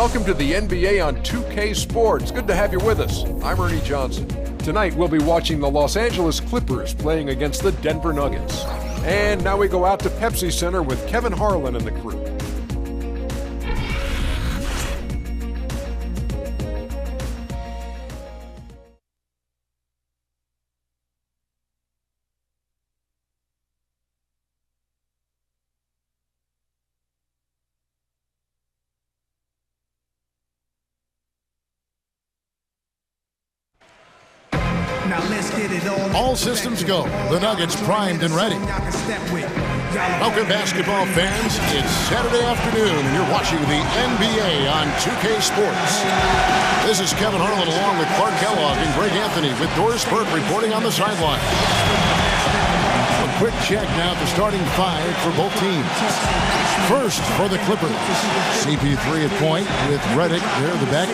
welcome to the NBA on 2K Sports. Good to have you with us. I'm Ernie Johnson. Tonight we'll be watching the Los Angeles Clippers playing against the Denver Nuggets. And now we go out to Pepsi Center with Kevin Harlan and the crew. All systems go. The Nuggets primed and ready. Welcome, basketball fans. It's Saturday afternoon, and you're watching the NBA on 2K Sports. This is Kevin Harlan along with Clark Kellogg and Greg Anthony with Doris Burke reporting on the sideline. A quick check now at the starting five for both teams. First for the Clippers, CP3 at point with Redick there the back.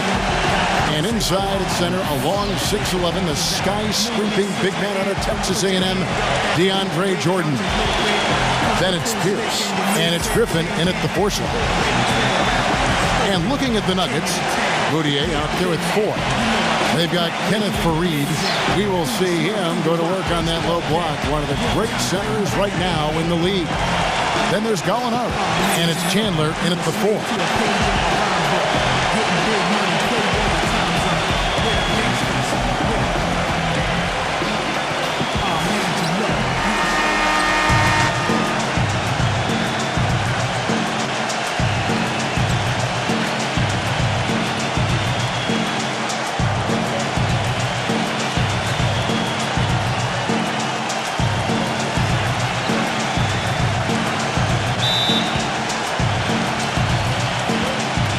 And inside at center, a long 6'11", the sky-scraping big man out of Texas A&M, DeAndre Jordan. Then it's Pierce, and it's Griffin in at the force line. And looking at the Nuggets, Moutier out there with 4. They've got Kenneth Faried. We will see him go to work on that low block, one of the great centers right now in the league. Then there's Gallinari, and it's Chandler in at the 4.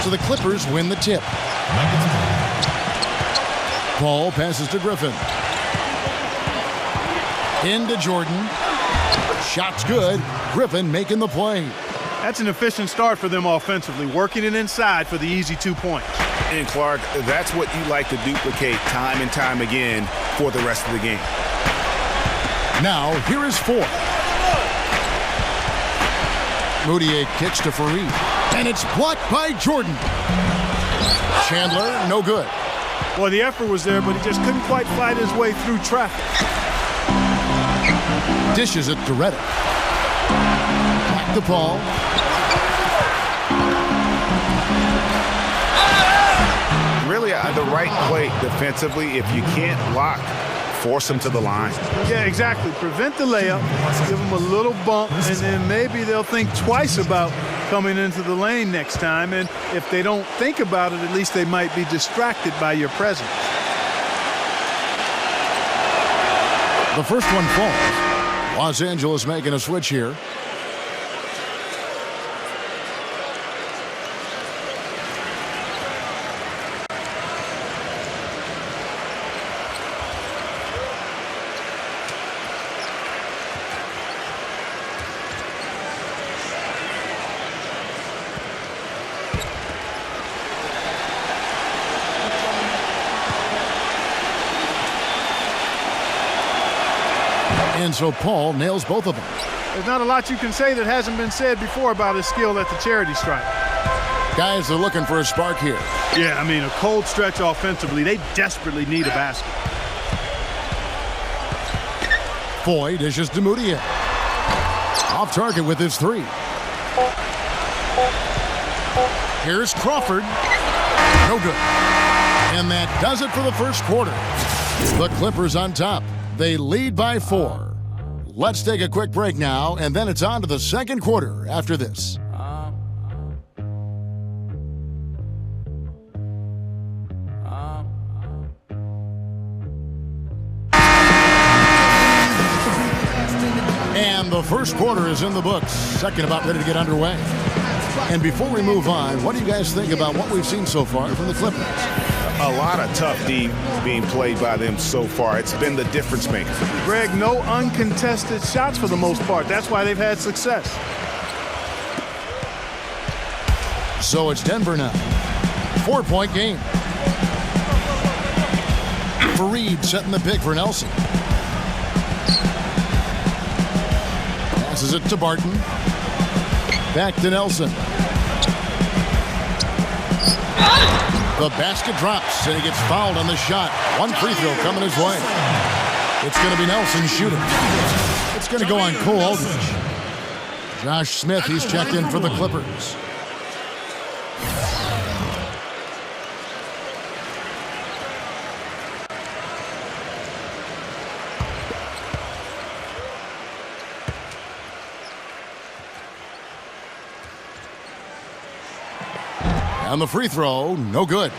So the Clippers win the tip. Paul passes to Griffin. Into Jordan. Shot's good. Griffin making the play. That's an efficient start for them offensively, working it inside for the easy 2 points. And Clark, that's what you like to duplicate time and time again for the rest of the game. Now, here is 4. Moutier kicks to Faried. And it's blocked by Jordan. Chandler, no good. Well, the effort was there, but he just couldn't quite fight his way through traffic. Dishes it to Redick. Back to Paul. Really, the right play defensively. If you can't block, force them to the line. Yeah, exactly. Prevent the layup, give them a little bump, and then maybe they'll think twice about coming into the lane next time. And if they don't think about it, at least they might be distracted by your presence. The first one falls. Los Angeles making a switch here. And so Paul nails both of them. There's not a lot you can say that hasn't been said before about his skill at the charity stripe. Guys, they're looking for a spark here. Yeah, I mean, a cold stretch offensively. They desperately need a basket. Foy dishes to Moutier. Off target with his 3. Here's Crawford. No good. And that does it for the first quarter. The Clippers on top. They lead by 4. Let's take a quick break now, and then it's on to the second quarter after this. And the first quarter is in the books. Second about ready to get underway. And before we move on, what do you guys think about what we've seen so far from the Clippers? A lot of tough D being played by them so far. It's been the difference maker. Greg, no uncontested shots for the most part. That's why they've had success. So it's Denver now. 4-point game. Faried setting the pick for Nelson. Passes it to Barton. Back to Nelson. The basket drops, and he gets fouled on the shot. One free throw coming his way. It's going to be Nelson shooting. It's going to go on Cole Aldridge. Josh Smith, he's checked in for the Clippers. And the free throw, no good.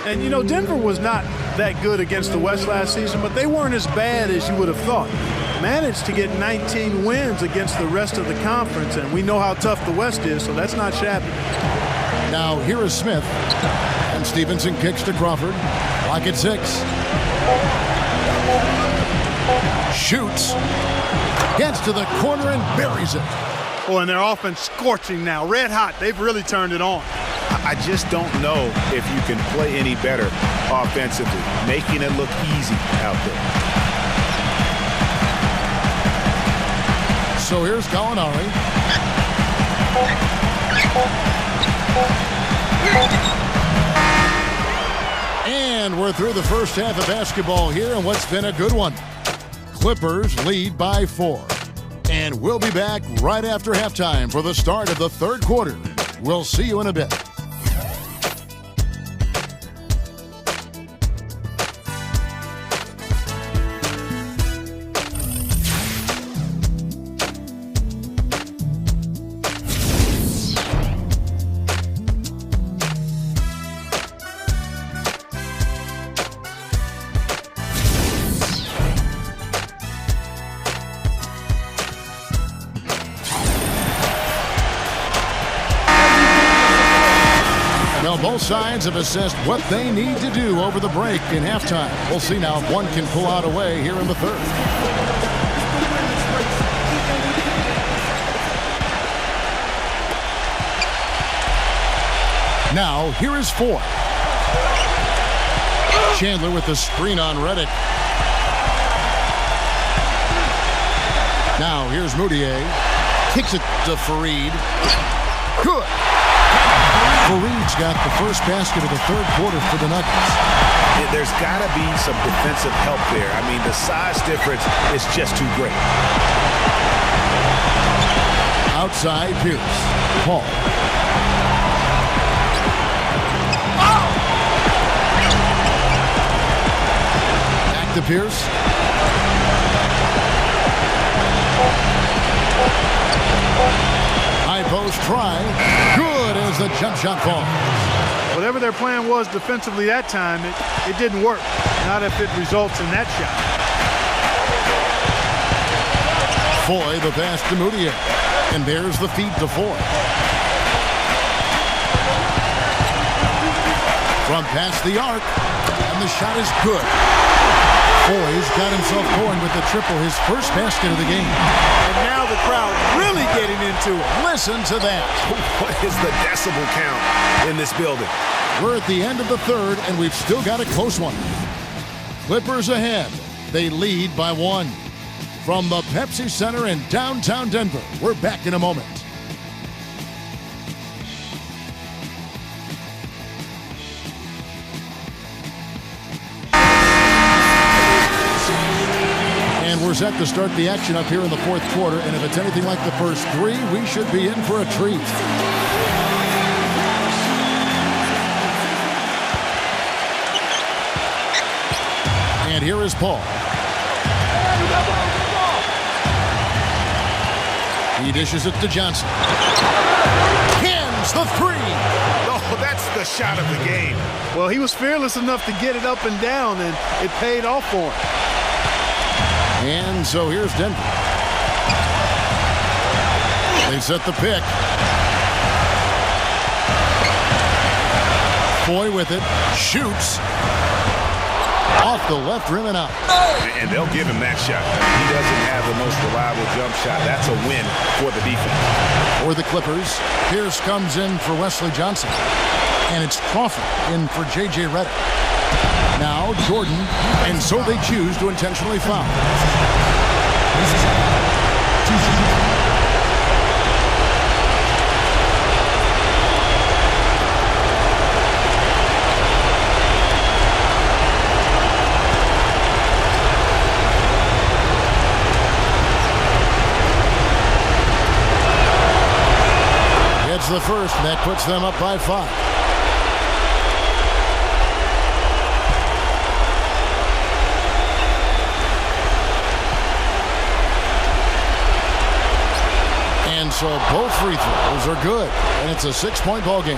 And, you know, Denver was not that good against the West last season, but they weren't as bad as you would have thought. Managed to get 19 wins against the rest of the conference, and we know how tough the West is, so that's not shabby. Now, here is Smith. And Stevenson kicks to Crawford. Clock at 6. Shoots. Gets to the corner and buries it. Oh, and their offense scorching now. Red hot. They've really turned it on. I just don't know if you can play any better offensively, making it look easy out there. So here's Gallinari. And we're through the first half of basketball here, and what's been a good one. Clippers lead by 4. And we'll be back right after halftime for the start of the third quarter. We'll see you in a bit. Both sides have assessed what they need to do over the break in halftime. We'll see now if one can pull out a way here in the third. Now, here is 4. Chandler with the screen on Redick. Now, here's Moutier. Kicks it to Fareed. Good. Fareed's got the first basket of the third quarter for the Nuggets. There's got to be some defensive help there. I mean, the size difference is just too great. Outside, Pierce. Paul. Back to Pierce. High post try. Good as the jump shot falls. Whatever their plan was defensively that time, it didn't work. Not if it results in that shot. Foy the pass to Moutier. And there's the feed to Foy. From past the arc. And the shot is good. Foy's got himself going with the triple, his first basket of the game. And now the crowd really getting into it. Listen to that. What is the decibel count in this building? We're at the end of the third, and we've still got a close one. Clippers ahead. They lead by 1. From the Pepsi Center in downtown Denver, we're back in a moment. And we're set to start the action up here in the fourth quarter, and if it's anything like the first 3, we should be in for a treat. And here is Paul. He dishes it to Johnson. Cans the 3. Oh, that's the shot of the game. Well, he was fearless enough to get it up and down, and it paid off for him. And so here's Denver. They set the pick. Foy with it. Shoots. Off the left rim and out. And they'll give him that shot. He doesn't have the most reliable jump shot. That's a win for the defense. For the Clippers, Pierce comes in for Wesley Johnson. And it's Crawford in for J.J. Redick. Now Jordan, and so they choose to intentionally foul. the first, and that puts them up by 5. And so both free throws are good, and it's a 6-point ball game.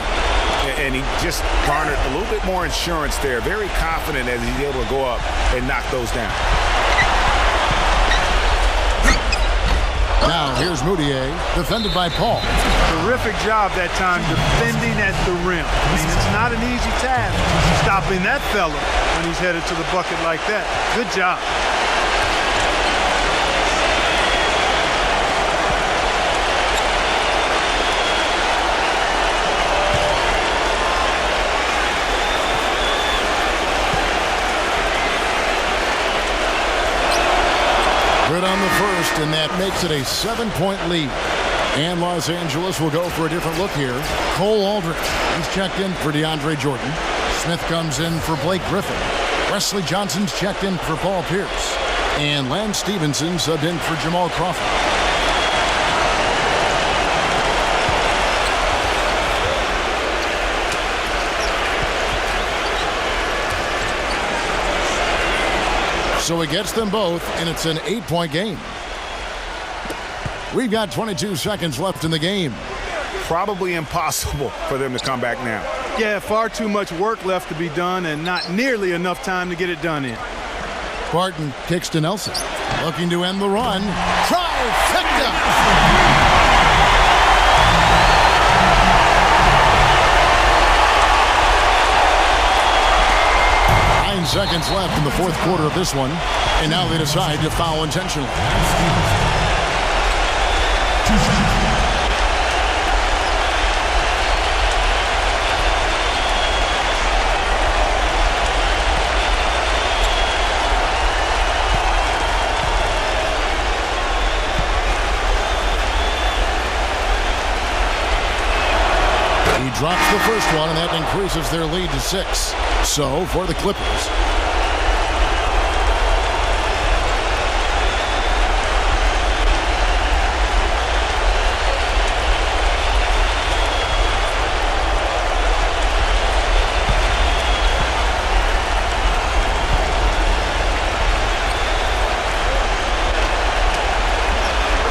And he just garnered a little bit more insurance there. Very confident as he's able to go up and knock those down. Now here's Moutier, defended by Paul. Terrific job that time defending at the rim. I mean, it's not an easy task stopping that fella when he's headed to the bucket like that. Good job. Good on the first, and that makes it a 7-point lead. And Los Angeles will go for a different look here. Cole Aldrich, he's checked in for DeAndre Jordan. Smith comes in for Blake Griffin. Wesley Johnson's checked in for Paul Pierce. And Lance Stevenson subbed in for Jamal Crawford. So he gets them both, and it's an 8-point game. We've got 22 seconds left in the game. Probably impossible for them to come back now. Yeah, far too much work left to be done and not nearly enough time to get it done in. Barton kicks to Nelson. Looking to end the run. Trifecta! 9 seconds left in the fourth quarter of this one, and now they decide to foul intentionally. He drops the first one, and that increases their lead to 6. So, for the Clippers,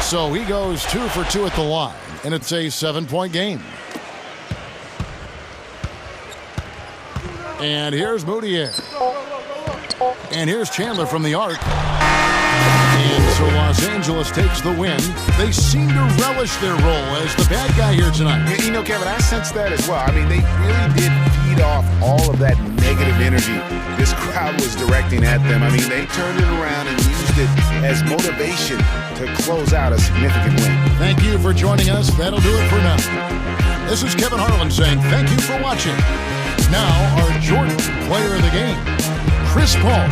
so he goes 2 for 2 at the line, and it's a 7-point game. And here's Moutier. And here's Chandler from the arc. And so Los Angeles takes the win. They seem to relish their role as the bad guy here tonight. You know, Kevin, I sense that as well. I mean, they really did feed off all of that negative energy this crowd was directing at them. I mean, they turned it around and used it as motivation to close out a significant win. Thank you for joining us. That'll do it for now. This is Kevin Harlan saying thank you for watching. Now, our Jordan player of the game, Chris Paul.